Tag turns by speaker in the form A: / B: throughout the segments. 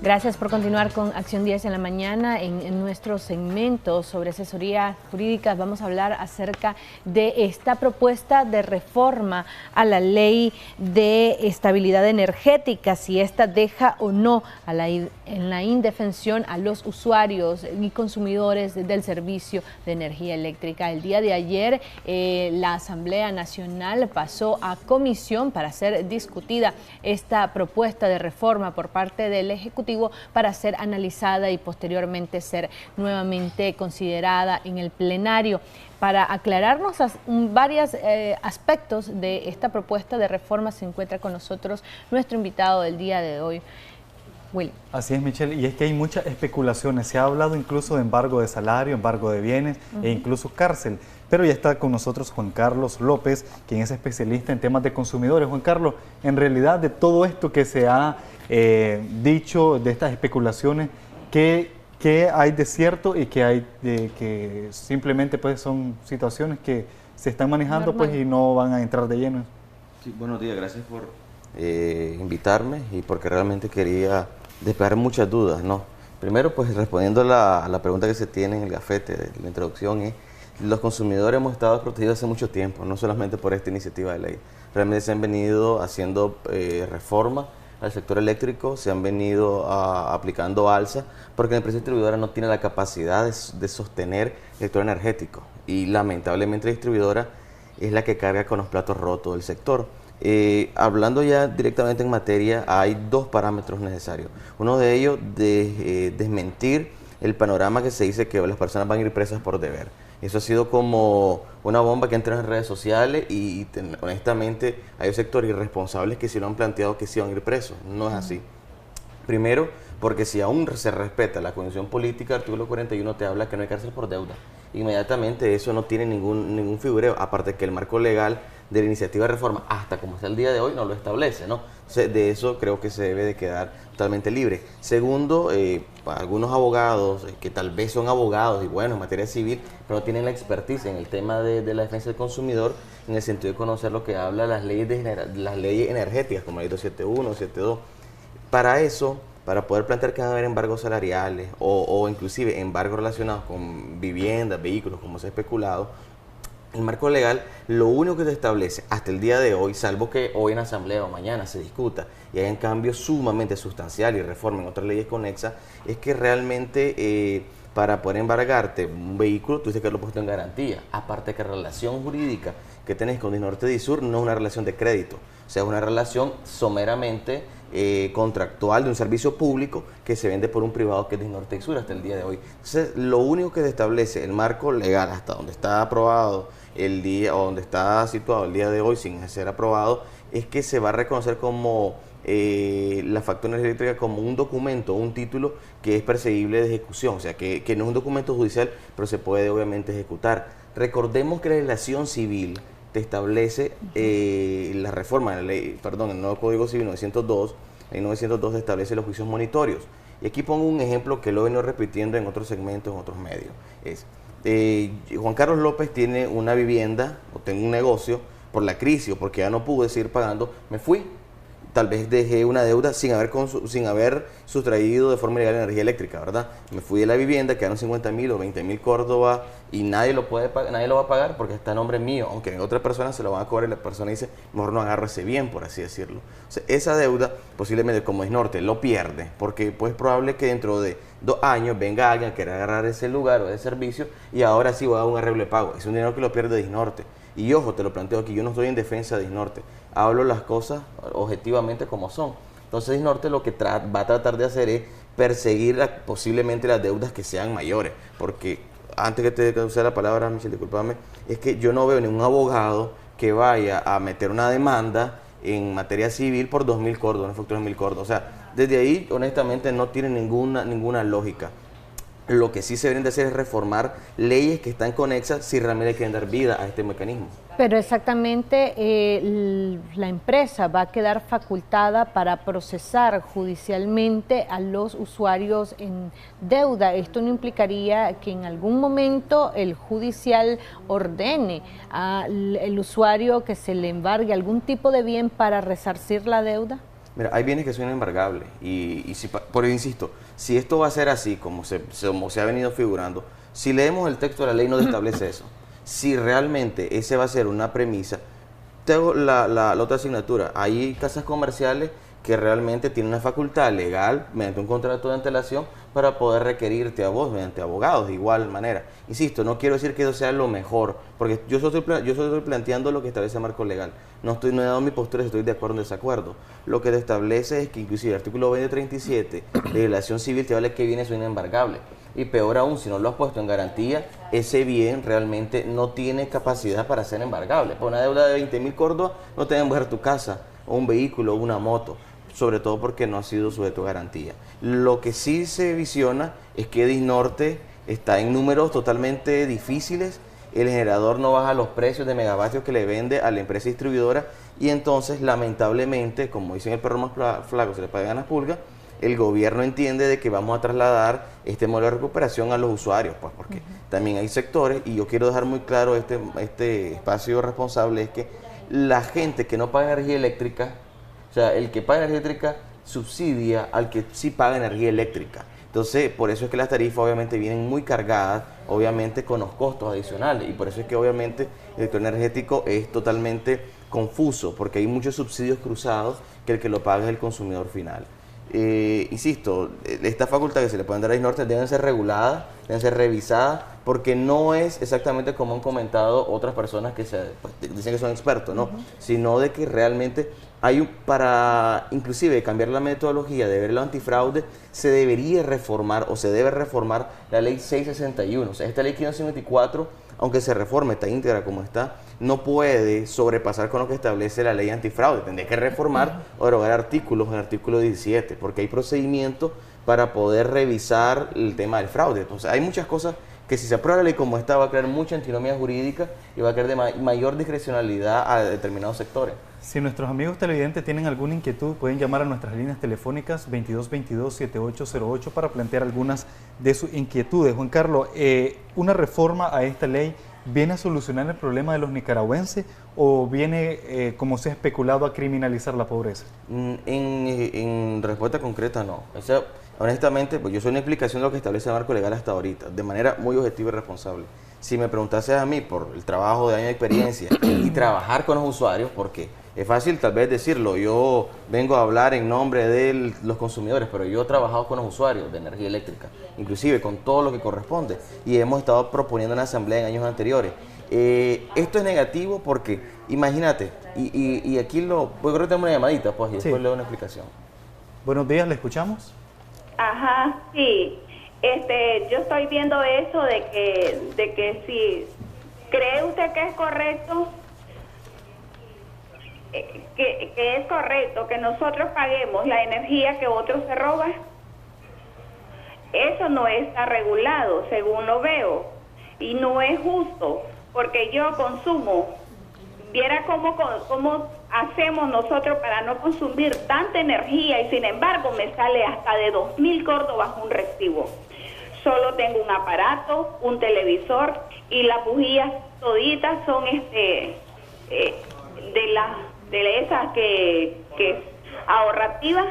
A: Gracias por continuar con Acción 10 en la mañana. En nuestro segmento sobre asesoría jurídica vamos a hablar acerca de esta propuesta de reforma a la ley de estabilidad energética, si esta deja o no en la indefensión a los usuarios y consumidores del servicio de energía eléctrica. El día de ayer la Asamblea Nacional pasó a comisión para ser discutida esta propuesta de reforma por parte del Ejecutivo para ser analizada y posteriormente ser nuevamente considerada en el plenario. Para aclararnos varios aspectos de esta propuesta de reforma se encuentra con nosotros nuestro invitado del día de hoy, Willy.
B: Así es, Michelle, y es que hay muchas especulaciones. Se ha hablado incluso de embargo de salario, embargo de bienes e incluso cárcel. Pero ya está con nosotros Juan Carlos López, quien es especialista en temas de consumidores. Juan Carlos, en realidad de todo esto que se ha dicho, de estas especulaciones, ¿qué hay de cierto y qué hay de que simplemente pues son situaciones que se están manejando pues y no van a entrar de lleno?
C: Sí, buenos días, gracias por invitarme y porque realmente quería despejar muchas dudas, ¿no? Primero, pues respondiendo a la pregunta que se tiene en el gafete de la introducción, los consumidores hemos estado protegidos hace mucho tiempo, no solamente por esta iniciativa de ley. Realmente se han venido haciendo reformas al sector eléctrico, se han venido aplicando alza, porque la empresa distribuidora no tiene la capacidad de sostener el sector energético. Y lamentablemente la distribuidora es la que carga con los platos rotos del sector. Hablando ya directamente en materia, hay dos parámetros necesarios. Uno de ellos, desmentir el panorama que se dice que las personas van a ir presas por deber. Eso ha sido como una bomba que entra en redes sociales y honestamente hay sectores irresponsables que sí lo han planteado que sí van a ir presos. No es así. Primero, porque si aún se respeta la condición política, el artículo 41 te habla que no hay cárcel por deuda. Inmediatamente eso no tiene ningún figureo, aparte que el marco legal de la iniciativa de reforma, hasta como está el día de hoy, no lo establece, ¿no? De eso creo que se debe de quedar totalmente libre. Segundo, algunos abogados, que tal vez son abogados y bueno, en materia civil, pero no tienen la expertise en el tema de la defensa del consumidor, en el sentido de conocer lo que habla las leyes energéticas, como la ley 271, 272. Para eso, para poder plantear que va a haber embargos salariales o inclusive embargos relacionados con viviendas, vehículos, como se ha especulado, el marco legal lo único que se establece hasta el día de hoy, salvo que hoy en asamblea o mañana se discuta y haya un cambio sumamente sustancial y reforma en otras leyes conexas, es que realmente para poder embargarte un vehículo, tú dices que lo has puesto en garantía. Aparte que la relación jurídica que tenés con Disnorte Disur no es una relación de crédito, o sea, es una relación someramente contractual de un servicio público que se vende por un privado que es Disnorte Disur hasta el día de hoy. Entonces, lo único que establece el marco legal hasta donde está aprobado el día, o donde está situado el día de hoy sin ser aprobado, es que se va a reconocer como la factura eléctrica como un documento, un título que es perseguible de ejecución, o sea, que no es un documento judicial, pero se puede obviamente ejecutar. Recordemos que la legislación civil te establece la reforma de la ley, perdón, el nuevo Código Civil 902, en 902 establece los juicios monitorios. Y aquí pongo un ejemplo que lo he venido repitiendo en otros segmentos, en otros medios. Juan Carlos López tiene una vivienda o tengo un negocio por la crisis o porque ya no pude seguir pagando, me fui. Tal vez dejé una deuda sin haber sustraído de forma ilegal energía eléctrica, ¿verdad? Me fui de la vivienda, quedaron 50.000 o 20.000 Córdoba y nadie lo va a pagar porque está a nombre mío, aunque en otra persona se lo van a cobrar y la persona dice, mejor no agarro ese bien, por así decirlo. O sea, esa deuda posiblemente como Disnorte lo pierde, porque pues es probable que dentro de 2 años venga alguien a querer agarrar ese lugar o ese servicio y ahora sí va a dar un arreglo de pago. Es un dinero que lo pierde Disnorte. Y ojo, te lo planteo aquí, yo no estoy en defensa de Disnorte, hablo las cosas objetivamente como son. Entonces Disnorte lo que va a tratar de hacer es perseguir posiblemente las deudas que sean mayores, porque antes que te use la palabra, Michelle, discúlpame, es que yo no veo ningún abogado que vaya a meter una demanda en materia civil por 2.000 Córdoba, una factura de 2.000 Córdoba. O sea, desde ahí honestamente no tiene ninguna lógica. Lo que sí se deben de hacer es reformar leyes que están conexas si realmente quieren dar vida a este mecanismo.
A: Pero exactamente la empresa va a quedar facultada para procesar judicialmente a los usuarios en deuda. Esto no implicaría que en algún momento el judicial ordene al usuario que se le embargue algún tipo de bien para resarcir la deuda.
C: Mira, hay bienes que son inembargables por insisto, si esto va a ser así como se ha venido figurando, si leemos el texto de la ley no establece eso. Si realmente ese va a ser una premisa, tengo la otra asignatura. Hay casas comerciales que realmente tienen una facultad legal mediante un contrato de antelación para poder requerirte a vos mediante abogados de igual manera. Insisto, no quiero decir que eso sea lo mejor, porque yo solo estoy planteando lo que establece el marco legal. No he dado mi postura si estoy de acuerdo o en desacuerdo. Lo que te establece es que inclusive el artículo 2037 de legislación civil te habla que bienes son inembargables. Y peor aún, si no lo has puesto en garantía, ese bien realmente no tiene capacidad para ser embargable. Por una deuda de 20.000 córdobas no te deben embargar tu casa, o un vehículo, o una moto, sobre todo porque no ha sido sujeto a garantía. Lo que sí se visiona es que Disnorte está en números totalmente difíciles, el generador no baja los precios de megavatios que le vende a la empresa distribuidora y entonces lamentablemente, como dicen el perro más flaco se le pagan las pulgas, el gobierno entiende de que vamos a trasladar este modelo de recuperación a los usuarios, pues porque también hay sectores, y yo quiero dejar muy claro este espacio responsable, es que la gente que no paga energía eléctrica, o sea, el que paga energía eléctrica subsidia al que sí paga energía eléctrica. Entonces, por eso es que las tarifas obviamente vienen muy cargadas, obviamente con los costos adicionales, y por eso es que obviamente el sector energético es totalmente confuso, porque hay muchos subsidios cruzados que el que lo paga es el consumidor final. Insisto, esta facultad que se le pueden dar a Disnorte deben ser reguladas, deben ser revisadas, porque no es exactamente como han comentado otras personas que dicen que son expertos, ¿no? Sino de que realmente para inclusive cambiar la metodología de ver el antifraude, se debería reformar o se debe reformar la ley 661. O sea, esta ley 554, aunque se reforme, está íntegra como está, no puede sobrepasar con lo que establece la ley antifraude. Tendría que reformar o derogar artículos en el artículo 17, porque hay procedimientos para poder revisar el tema del fraude. Entonces, hay muchas cosas que si se aprueba la ley como esta va a crear mucha antinomía jurídica y va a crear mayor discrecionalidad a determinados sectores.
B: Si nuestros amigos televidentes tienen alguna inquietud, pueden llamar a nuestras líneas telefónicas 2222-7808 para plantear algunas de sus inquietudes. Juan Carlos, ¿una reforma a esta ley viene a solucionar el problema de los nicaragüenses o viene, como se ha especulado, a criminalizar la pobreza?
C: En respuesta concreta, no. O sea, honestamente, pues yo soy una explicación de lo que establece el marco legal hasta ahorita, de manera muy objetiva y responsable. Si me preguntases a mí por el trabajo de años de experiencia y trabajar con los usuarios, porque es fácil tal vez decirlo, yo vengo a hablar en nombre de los consumidores, pero yo he trabajado con los usuarios de energía eléctrica, inclusive con todo lo que corresponde, y hemos estado proponiendo en la asamblea en años anteriores. Esto es negativo porque, imagínate, y aquí pues creo que tenemos una llamadita, pues, y después le doy una explicación.
B: Buenos días, ¿le escuchamos?
D: Ajá, sí. Yo estoy viendo eso de que si cree usted que es correcto, que es correcto que nosotros paguemos la energía que otros se roban. Eso no está regulado, según lo veo, y no es justo, porque yo consumo. Viera cómo hacemos nosotros para no consumir tanta energía y sin embargo me sale hasta de 2.000 córdobas un recibo. Solo tengo un aparato, un televisor y las bujías toditas son de esas que ahorrativas,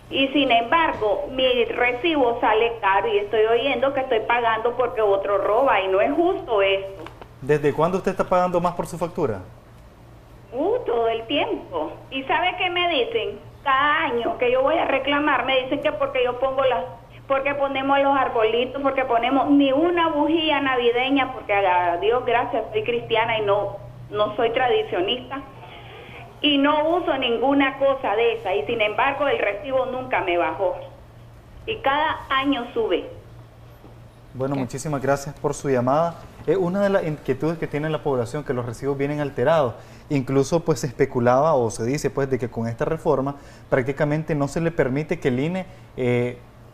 D: y sin embargo mi recibo sale caro y estoy oyendo que estoy pagando porque otro roba y no es justo esto.
B: ¿Desde cuándo usted está pagando más por su factura?
D: Todo el tiempo. ¿Y sabe qué me dicen? Cada año que yo voy a reclamar, me dicen que porque yo pongo porque ponemos los arbolitos, porque ponemos ni una bujía navideña, porque a Dios gracias soy cristiana y no soy tradicionista, y no uso ninguna cosa de esa, y sin embargo el recibo nunca me bajó, y cada año sube.
B: Bueno, muchísimas gracias por su llamada. Una de las inquietudes que tiene la población, que los recibos vienen alterados. Incluso pues se especulaba o se dice pues de que con esta reforma prácticamente no se le permite que el INE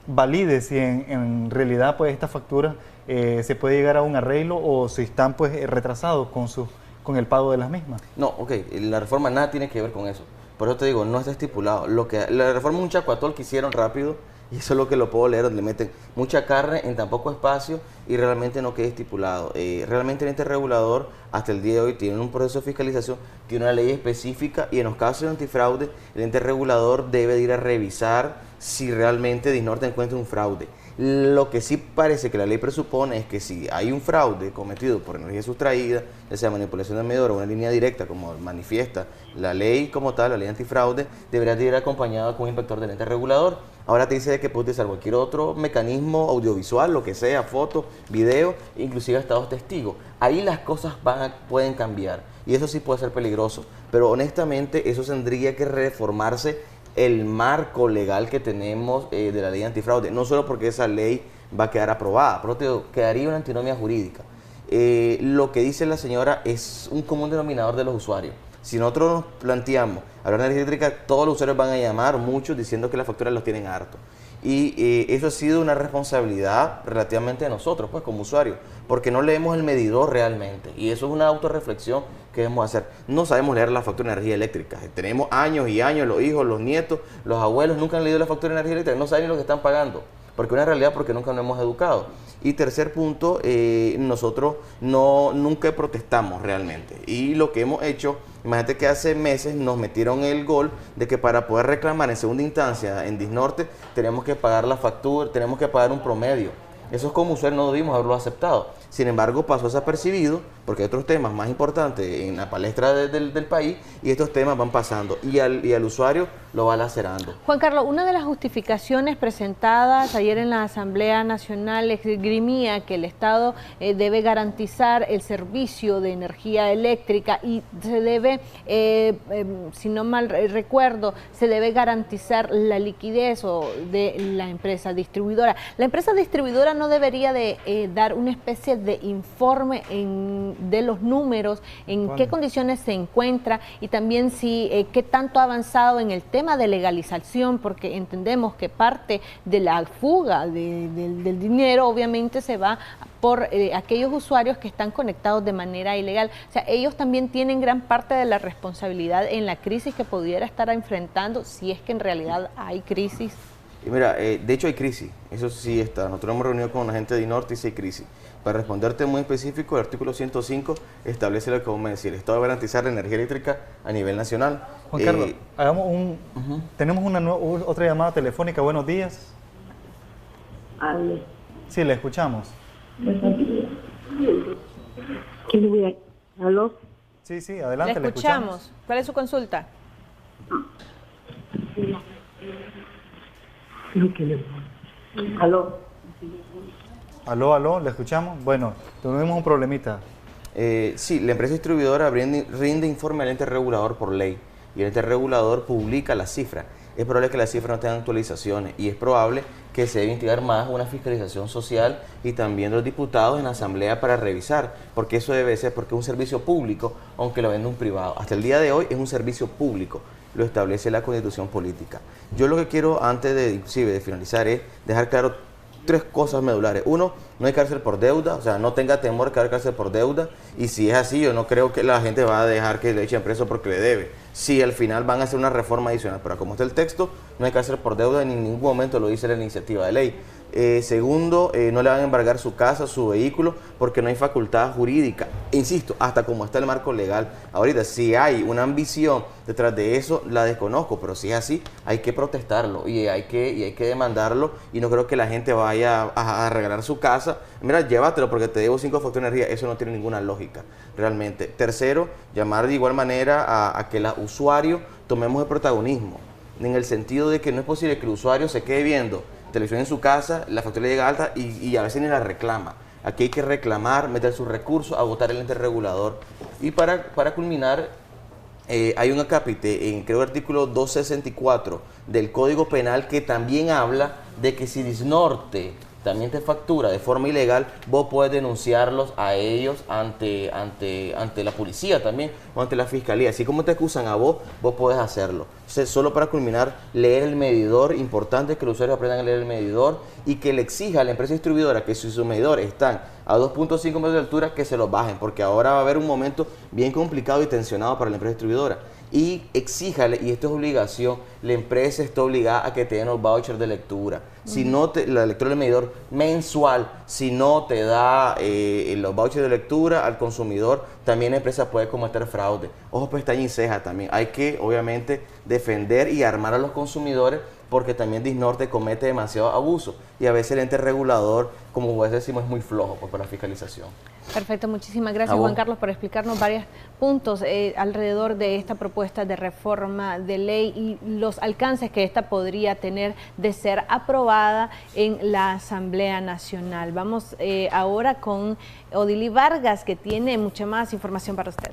B: valide si en realidad pues esta factura se puede llegar a un arreglo o si están pues retrasados con el pago de las mismas.
C: No, ok, la reforma nada tiene que ver con eso. Por eso te digo, no está estipulado. La reforma es un chacuatol que hicieron rápido Y eso es lo que lo puedo leer, donde le meten mucha carne en tan poco espacio y realmente no queda estipulado. Realmente el ente regulador hasta el día de hoy tiene un proceso de fiscalización, tiene una ley específica y en los casos de antifraude el ente regulador debe de ir a revisar si realmente Disnorte encuentra un fraude. Lo que sí parece que la ley presupone es que si hay un fraude cometido por energía sustraída, ya sea manipulación de medidor o una línea directa, como manifiesta la ley como tal, la ley antifraude, debería de ir acompañado con un inspector del ente regulador. Ahora te dice que puede utilizar cualquier otro mecanismo audiovisual, lo que sea, foto, video, inclusive estados testigos. Ahí las cosas pueden cambiar y eso sí puede ser peligroso, pero honestamente eso tendría que reformarse el marco legal que tenemos de la ley antifraude, no solo porque esa ley va a quedar aprobada, pero quedaría una antinomia jurídica. Lo que dice la señora es un común denominador de los usuarios. Si nosotros nos planteamos hablar de energía eléctrica, todos los usuarios van a llamar, muchos diciendo que las facturas los tienen hartos. Y eso ha sido una responsabilidad relativamente de nosotros, pues como usuarios, porque no leemos el medidor realmente. Y eso es una autorreflexión que debemos hacer. No sabemos leer la factura de energía eléctrica. Tenemos años y años, los hijos, los nietos, los abuelos nunca han leído la factura de energía eléctrica, no saben ni lo que están pagando. Porque es una realidad, porque nunca nos hemos educado. Y tercer punto, nosotros nunca protestamos realmente. Y lo que hemos hecho, imagínate que hace meses nos metieron el gol de que para poder reclamar en segunda instancia en Disnorte tenemos que pagar la factura, tenemos que pagar un promedio. Eso es como usuarios no debimos haberlo aceptado. Sin embargo, pasó desapercibido porque hay otros temas más importantes en la palestra del país y estos temas van pasando y al usuario lo va lacerando.
A: Juan Carlos, una de las justificaciones presentadas ayer en la Asamblea Nacional esgrimía que el Estado debe garantizar el servicio de energía eléctrica y se debe, si no mal recuerdo, se debe garantizar la liquidez de la empresa distribuidora. La empresa distribuidora no debería de dar una especie de informe de los números, en qué condiciones se encuentra y también si qué tanto ha avanzado en el tema de legalización, porque entendemos que parte de la fuga del dinero obviamente se va por aquellos usuarios que están conectados de manera ilegal. O sea, ellos también tienen gran parte de la responsabilidad en la crisis que pudiera estar enfrentando, si es que en realidad hay crisis.
C: Y mira, de hecho hay crisis, eso sí está. Nosotros hemos reunido con la gente de Disnorte y sí hay crisis. Para responderte muy específico, el artículo 105 establece lo que vamos a decir, el Estado debe garantizar la energía eléctrica a nivel nacional.
B: Juan Carlos, hagamos tenemos otra llamada telefónica. Buenos días.
E: ¿Aló?
B: Sí, le escuchamos.
E: Buenos días. ¿Aló?
B: Sí, adelante,
A: le escuchamos. ¿Cuál es su consulta?
E: ¿Aló?
C: ¿Aló?
B: ¿Le escuchamos? Bueno, tuvimos un problemita.
C: Sí, la empresa distribuidora rinde informe al ente regulador por ley y el ente regulador publica las cifras. Es probable que las cifras no tengan actualizaciones y es probable que se debe integrar más una fiscalización social y también los diputados en la asamblea para revisar, porque eso debe ser, porque es un servicio público, aunque lo vende un privado. Hasta el día de hoy es un servicio público, lo establece la Constitución política. Yo lo que quiero, antes de finalizar, es dejar claro 3 cosas medulares. 1, no hay cárcel por deuda, o sea, no tenga temor que haya cárcel por deuda, y si es así, yo no creo que la gente va a dejar que le echen preso porque le debe. Si al final van a hacer una reforma adicional, pero como está el texto, no hay cárcel por deuda, en ningún momento lo dice la iniciativa de ley. Segundo, no le van a embargar su casa, su vehículo, porque no hay facultad jurídica. Insisto, hasta como está el marco legal. Ahorita, si hay una ambición detrás de eso, la desconozco, pero si es así, hay que protestarlo y hay que demandarlo. Y no creo que la gente vaya a regalar su casa. Mira, llévatelo porque te debo 5 facturas de energía. Eso no tiene ninguna lógica, realmente. Tercero, llamar de igual manera a que los usuarios tomemos el protagonismo, en el sentido de que no es posible que el usuario se quede viendo televisión en su casa, la factura llega alta y a veces ni la reclama. Aquí hay que reclamar, meter sus recursos, agotar el ente regulador. Y para culminar, hay un acápite en, creo, el artículo 264 del Código Penal que también habla de que si Disnorte también te factura de forma ilegal, vos puedes denunciarlos a ellos ante la policía también o ante la fiscalía. Así como te acusan a vos, vos podés hacerlo. Entonces, solo para culminar, leer el medidor, importante que los usuarios aprendan a leer el medidor y que le exija a la empresa distribuidora que si sus medidores están a 2.5 metros de altura, que se los bajen, porque ahora va a haber un momento bien complicado y tensionado para la empresa distribuidora. y exíjale, y esto es obligación, la empresa está obligada a que te den los vouchers de lectura. Si no la lectura del medidor mensual, si no te da los vouchers de lectura al consumidor, también la empresa puede cometer fraude. Ojo, pestaña y ceja también. Hay que, obviamente, defender y armar a los consumidores, porque también Disnorte comete demasiado abuso y a veces el ente regulador, como decimos, es muy flojo por la fiscalización.
A: Perfecto, muchísimas gracias Juan Carlos por explicarnos varios puntos alrededor de esta propuesta de reforma de ley y los alcances que esta podría tener de ser aprobada en la Asamblea Nacional. Vamos ahora con Odili Vargas, que tiene mucha más información para usted.